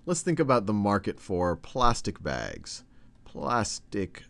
let's think about the market for plastic bags. Plastic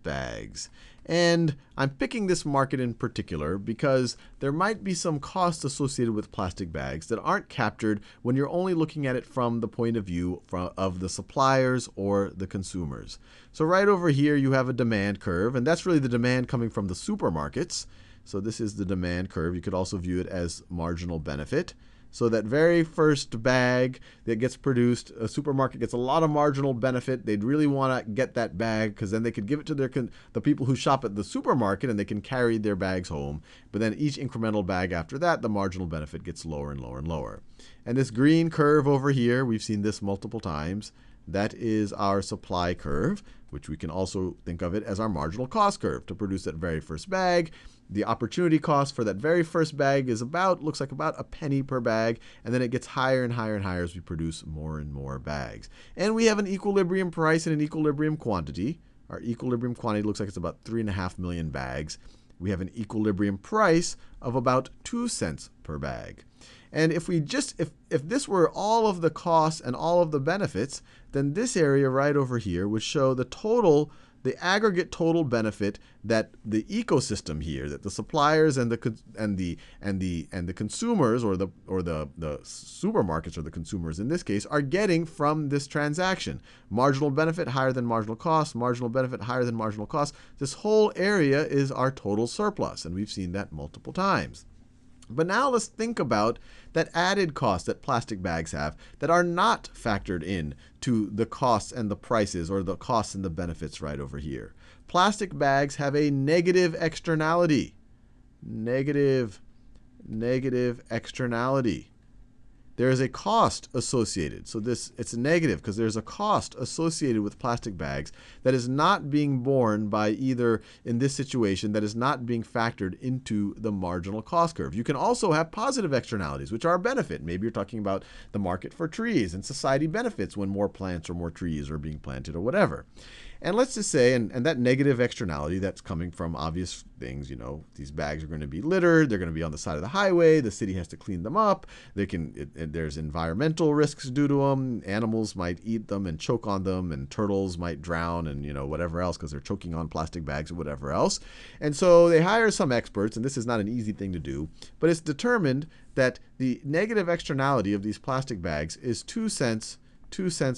bags. And I'm picking this market in particular because there might be some costs associated with plastic bags that aren't captured when you're only looking at it from the point of view of the suppliers or the consumers. So right over here, you have a demand curve, and that's really the demand coming from the supermarkets. So this is the demand curve. You could also view it as marginal benefit. So that very first bag that gets produced, a supermarket gets a lot of marginal benefit. They'd really want to get that bag because then they could give it to the people who shop at the supermarket and they can carry their bags home. But then each incremental bag after that, the marginal benefit gets lower and lower and lower. And this green curve over here, we've seen this multiple times. That is our supply curve, which we can also think of it as our marginal cost curve to produce that very first bag. The opportunity cost for that very first bag is looks like about a penny per bag, and then it gets higher and higher and higher as we produce more and more bags. And we have an equilibrium price and an equilibrium quantity. Our equilibrium quantity looks like it's about 3.5 million bags. We have an equilibrium price of about 2 cents per bag. And if this were all of the costs and all of the benefits, then this area right over here would show the aggregate total benefit that the ecosystem here, that the suppliers and the consumers or the supermarkets or the consumers in this case are getting from this transaction. Marginal benefit higher than marginal cost, marginal benefit higher than marginal cost. This whole area is our total surplus, and we've seen that multiple times. But now let's think about that added cost that plastic bags have that are not factored in to the costs and the prices or the costs and the benefits right over here. Plastic bags have a negative externality. Negative externality. There is a cost associated. So it's negative because there's a cost associated with plastic bags that is not being borne by either, in this situation, that is not being factored into the marginal cost curve. You can also have positive externalities, which are a benefit. Maybe you're talking about the market for trees and society benefits when more plants or more trees are being planted or whatever. And let's just say, and that negative externality that's coming from obvious things, these bags are going to be littered, they're going to be on the side of the highway, the city has to clean them up, there's environmental risks due to them, animals might eat them and choke on them, and turtles might drown and whatever else because they're choking on plastic bags or whatever else. And so they hire some experts, and this is not an easy thing to do, but it's determined that the negative externality of these plastic bags is 2 cents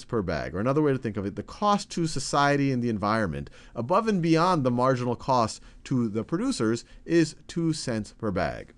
per bag. Or another way to think of it, the cost to society and the environment, above and beyond the marginal cost to the producers, is 2 cents per bag.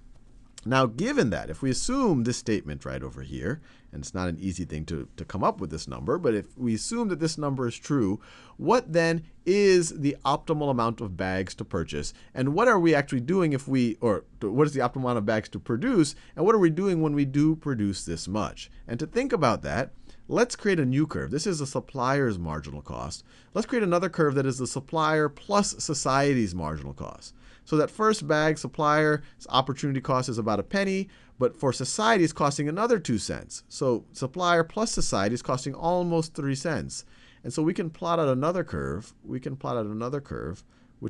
Now, given that, if we assume this statement right over here, and it's not an easy thing to come up with this number, but if we assume that this number is true, what then is the optimal amount of bags to purchase? And what are we actually doing what is the optimal amount of bags to produce? And what are we doing when we do produce this much? And to think about that, let's create a new curve. This is the supplier's marginal cost. Let's create another curve that is the supplier plus society's marginal cost. So that first bag, supplier's opportunity cost is about a penny, but for society it's costing another 2 cents. So supplier plus society is costing almost 3 cents. And so we can plot out another curve. Which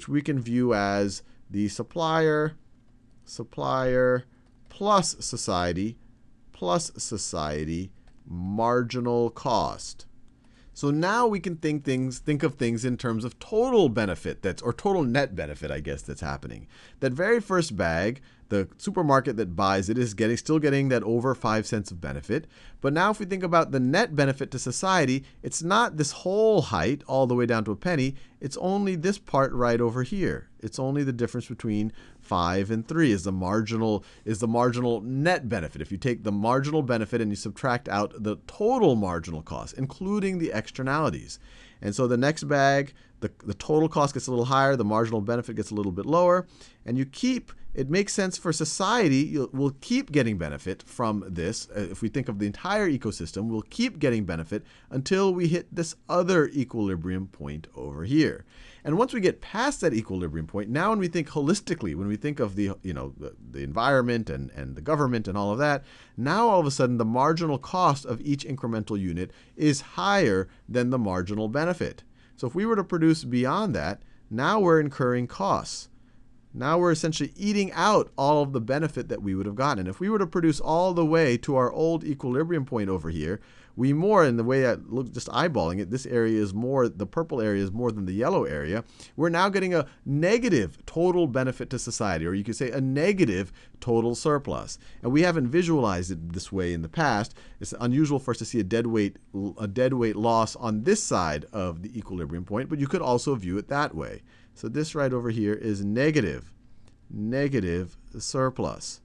we can view as the supplier plus society marginal cost. So now we can think of things in terms of total benefit or total net benefit, I guess, that's happening. That very first bag, the supermarket that buys it is still getting that over 5 cents of benefit. But now if we think about the net benefit to society, it's not this whole height all the way down to a penny. It's only this part right over here. It's only the difference between 5 and 3 is the marginal net benefit. If you take the marginal benefit and you subtract out the total marginal cost, including the externalities. And so the next bag, the total cost gets a little higher, the marginal benefit gets a little bit lower, and it makes sense for society, we'll keep getting benefit from this. If we think of the entire ecosystem, we'll keep getting benefit until we hit this other equilibrium point over here. And once we get past that equilibrium point, now when we think holistically, when we think of the environment and the government and all of that, now all of a sudden the marginal cost of each incremental unit is higher than the marginal benefit. So if we were to produce beyond that, now we're incurring costs. Now we're essentially eating out all of the benefit that we would have gotten. And if we were to produce all the way to our old equilibrium point over here, in the way I look, just eyeballing it, this area is more, the purple area is more than the yellow area. We're now getting a negative total benefit to society, or you could say a negative total surplus. And we haven't visualized it this way in the past. It's unusual for us to see a deadweight loss on this side of the equilibrium point, but you could also view it that way. So this right over here is negative surplus.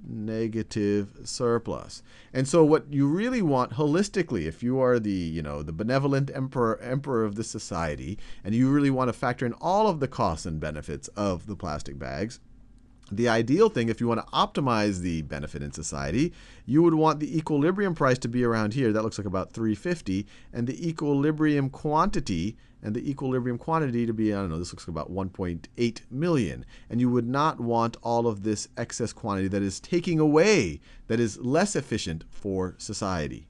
Negative surplus. And so what you really want holistically, if you are the benevolent emperor of this society, and you really want to factor in all of the costs and benefits of the plastic bags, the ideal thing, if you want to optimize the benefit in society, you would want the equilibrium price to be around here. That looks like about 350, and the equilibrium quantity to be, I don't know, this looks like about 1.8 million. And you would not want all of this excess quantity that is taking away, that is less efficient for society.